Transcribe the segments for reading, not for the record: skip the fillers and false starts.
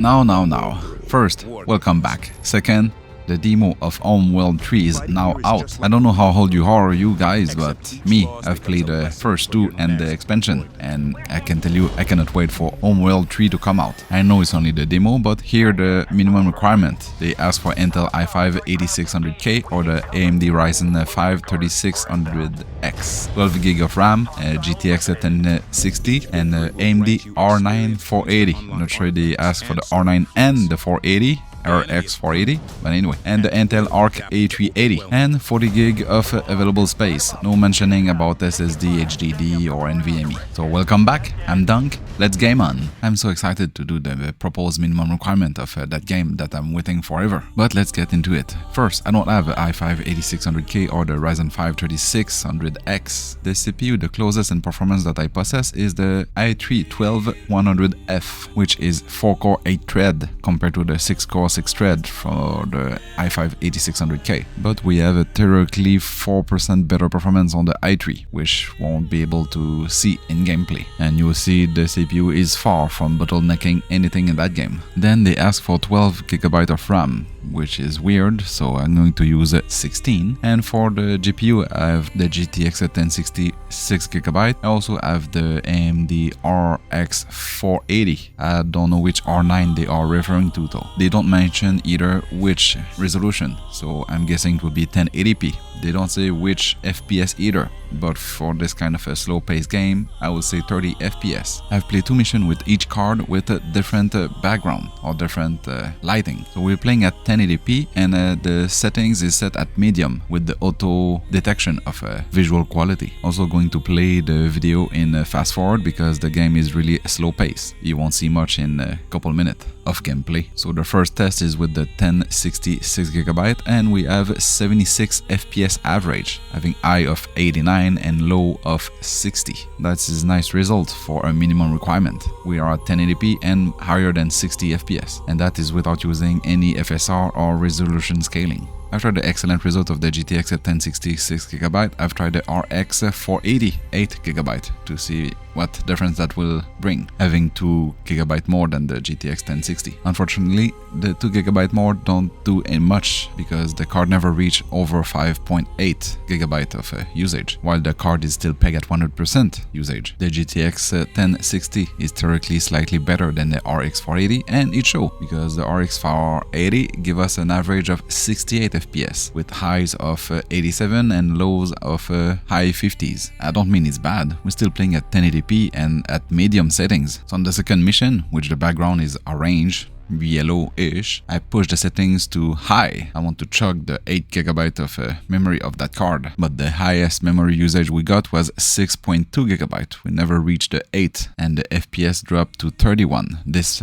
Now. First, welcome back. Second, the demo of Homeworld 3 is now out. I don't know how old you are, you guys, but me, I've played the first two and the expansion, and I can tell you I cannot wait for Homeworld 3 to come out. I know it's only the demo, but here the minimum requirement. They ask for Intel i5 8600K or the AMD Ryzen 5 3600X, 12GB of RAM, GTX1060, and AMD R9 480. I'm not sure they ask for the R9 and the 480. RX480, but anyway, and the Intel RX480, and 40GB of available space. No mentioning about SSD, HDD or NVMe. So welcome back, I'm Dunk, let's game on. I'm so excited to do the proposed minimum requirement of that game that I'm waiting forever. But let's get into it. First, I don't have the i5 8600K or the Ryzen 5 3600X. The CPU, the closest in performance that I possess is the i3-12100F, which is 4-core 8-thread compared to the 6-core 6-thread for the i5 8600K, but we have a theoretically 4% better performance on the i3, which won't be able to see in gameplay, and you'll see the CPU is far from bottlenecking anything in that game. Then they ask for 12GB of RAM, which is weird, so I'm going to use 16. And for the GPU, I have the GTX1060 6GB. I also have the AMD RX480. I don't know which R9 they are referring to though. They don't mention either which resolution, so I'm guessing it will be 1080p. They don't say which FPS either, but for this kind of a slow-paced game, I would say 30 FPS. I've played two missions with each card with a different background or different lighting. So we're playing at 1080p, and the settings is set at medium with the auto detection of visual quality. Also going to play the video in fast forward because the game is really slow pace. You won't see much in a couple minutes of gameplay. So the first test is with the 1060 6GB, and we have 76 FPS average, having high of 89 and low of 60. That's a nice result for a minimum requirement. We are at 1080p and higher than 60 FPS, and that is without using any FSR or resolution scaling. After the excellent result of the GTX 1060 6GB, I've tried the RX480 8GB to see what difference that will bring, having 2GB more than the GTX 1060. Unfortunately, the 2GB more don't do much because the card never reached over 5.8GB of usage, while the card is still pegged at 100% usage. The GTX 1060 is theoretically slightly better than the RX480, and it shows because the RX480 give us an average of 68 FPS with highs of 87 and lows of high 50s. I don't mean it's bad, we're still playing at 1080p and at medium settings. So on the second mission, which the background is orange, yellow-ish, I push the settings to high. I want to chug the 8GB of memory of that card, but the highest memory usage we got was 6.2GB. We never reached the 8, and the FPS dropped to 31. This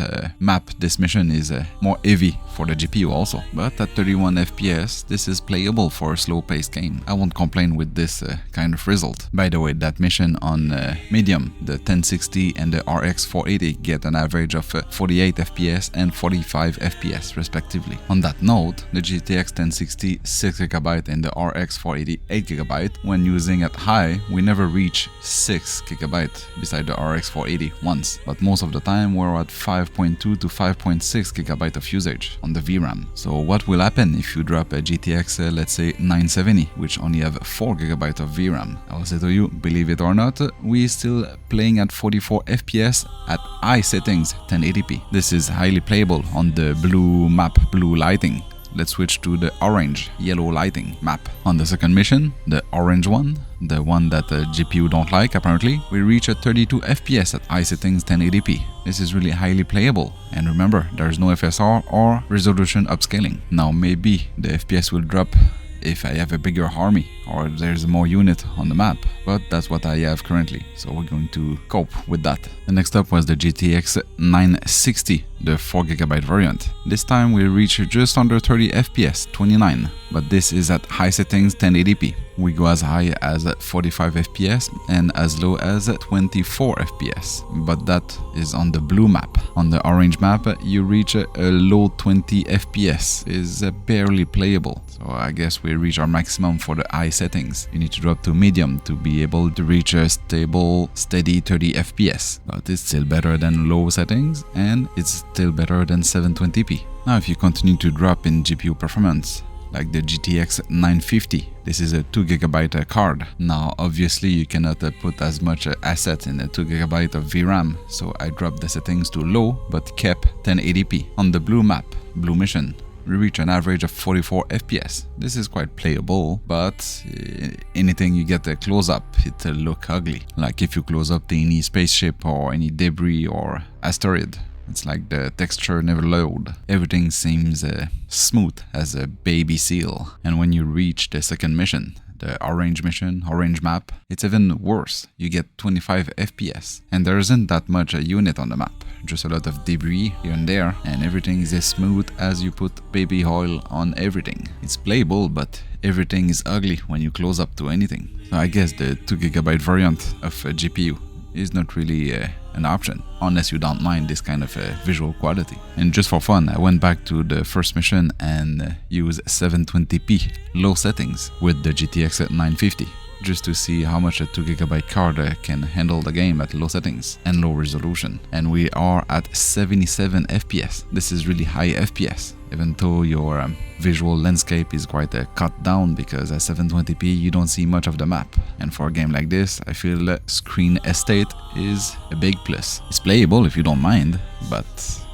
this mission is more heavy for the GPU also, but at 31 FPS, this is playable for a slow-paced game. I won't complain with this kind of result. By the way, that mission on medium, the 1060 and the RX480 get an average of 48 FPS and 45 FPS respectively. On that note, the GTX 1060 6GB and the RX480 8GB, when using at high, we never reach 6GB beside the RX480 once, but most of the time we're at 5.2 to 5.6GB of usage on the VRAM. So what will happen if you drop a GTX let's say 970, which only have 4GB of VRAM? I will say to you, believe it or not, we still playing at 44 FPS at high settings 1080p. This is highly playable on the blue map, blue lighting. Let's switch to the orange, yellow lighting map. On the second mission, the orange one, the one that the GPU don't like apparently, we reach a 32 FPS at high settings 1080p. This is really highly playable, and remember, there's no FSR or resolution upscaling. Now maybe the FPS will drop if I have a bigger army or if there's more unit on the map, but that's what I have currently, so we're going to cope with that. The next up was the GTX 960, the 4GB variant. This time we reach just under 30 FPS, 29, but this is at high settings 1080p. We go as high as 45 FPS and as low as 24 FPS, but that is on the blue map. On the orange map, you reach a low 20 FPS, is barely playable. So I guess we we reach our maximum for the high settings. You need to drop to medium to be able to reach a stable, steady 30 FPS. But it's still better than low settings, and it's still better than 720p. Now if you continue to drop in GPU performance, like the GTX1060. This is a 2GB card. Now obviously you cannot put as much asset in a 2GB of VRAM, so I dropped the settings to low but kept 1080p. On the blue map, blue mission, we reach an average of 44 FPS. This is quite playable, but anything you get a close-up, it'll look ugly. Like if you close up to any spaceship or any debris or asteroid, it's like the texture never load. Everything seems smooth as a baby seal. And when you reach the second mission, the orange mission, orange map, it's even worse. You get 25 FPS. And there isn't that much a unit on the map. Just a lot of debris here and there, and everything is as smooth as you put baby oil on everything. It's playable, but everything is ugly when you close up to anything. So I guess the 2GB variant of a GPU is not really an option, unless you don't mind this kind of visual quality. And just for fun, I went back to the first mission and used 720p low settings with the GTX1060, just to see how much a 2GB card can handle the game at low settings and low resolution. And we are at 77 FPS. This is really high FPS, even though your visual landscape is quite cut down, because at 720p you don't see much of the map. And for a game like this, I feel screen estate is a big plus. It's playable if you don't mind, but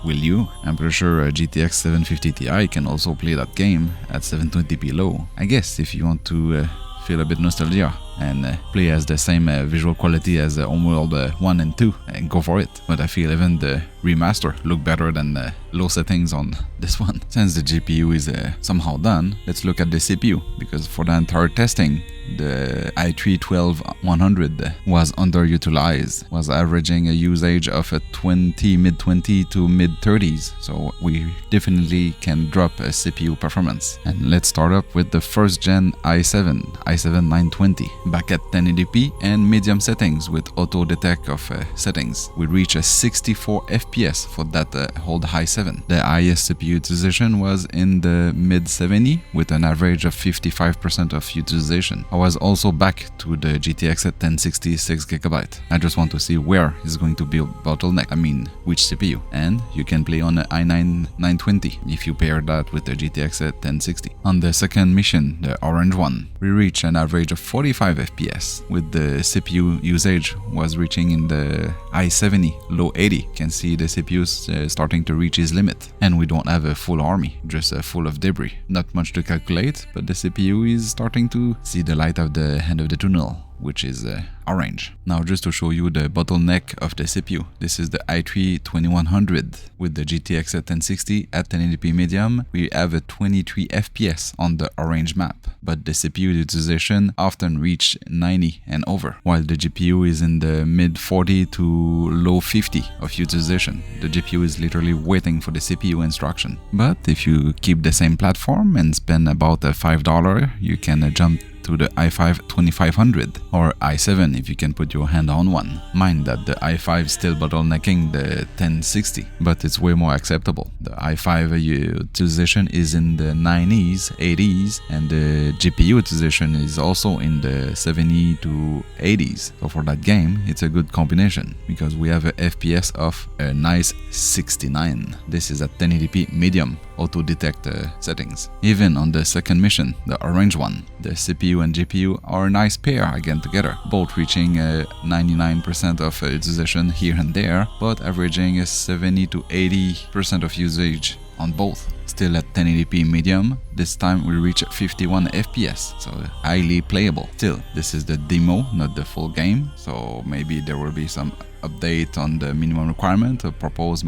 will you? I'm pretty sure a GTX 750 Ti can also play that game at 720p low. I guess if you want to feel a bit nostalgia and play as the same visual quality as Homeworld 1 and 2, and go for it. But I feel even the remaster look better than the low settings on this one. Since the GPU is somehow done, let's look at the CPU, because for the entire testing, the i3-12100 was underutilized, was averaging a usage of a mid-20 to mid-30s, so we definitely can drop a CPU performance. And let's start up with the first gen i7-920, back at 1080p and medium settings with auto detect of settings. We reach a 64 FPS for that old i7. The highest CPU utilization was in the mid-70 with an average of 55% of utilization. I was also back to the GTX 1060 6GB. I just want to see where is going to be a bottleneck, I mean which CPU. And you can play on the i9-920 if you pair that with the GTX 1060. On the second mission, the orange one, we reach an average of 45 FPS, with the CPU usage was reaching in the high 70, low 80. You can see the CPU starting to reach its limit. And we don't have a full army, just full of debris. Not much to calculate, but the CPU is starting to see the light of the end of the tunnel, which is orange. Now just to show you the bottleneck of the CPU, this is the i3-2100 with the GTX 1060 at 1080p medium. We have a 23 FPS on the orange map, but the CPU utilization often reach 90 and over, while the GPU is in the mid 40 to low 50 of utilization. The GPU is literally waiting for the CPU instruction. But if you keep the same platform and spend about $5, you can jump to the i5-2500 or i7 if you can put your hand on one. Mind that the i5 still bottlenecking the 1060, but it's way more acceptable. The i5 utilization is in the 90s, 80s, and the GPU utilization is also in the 70 to 80s. So for that game, it's a good combination, because we have a FPS of a nice 69. This is at 1080p medium auto detect settings. Even on the second mission, the orange one, the CPU and GPU are a nice pair again together, both reaching 99% of utilization here and there, but averaging 70 to 80% of usage on both. Still at 1080p medium, this time we reach 51 FPS, so highly playable. Still, this is the demo, not the full game, so maybe there will be some update on the minimum requirement, a proposed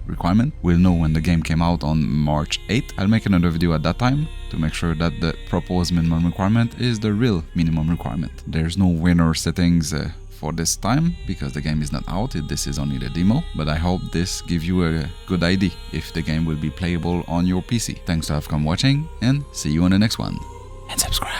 requirement. We'll know when the game came out on March 8th. I'll make another video at that time to make sure that the proposed minimum requirement is the real minimum requirement. There's no winner settings for this time because the game is not out. This is only the demo, but I hope this gives you a good idea if the game will be playable on your PC. Thanks to have come watching, and see you on the next one. And subscribe.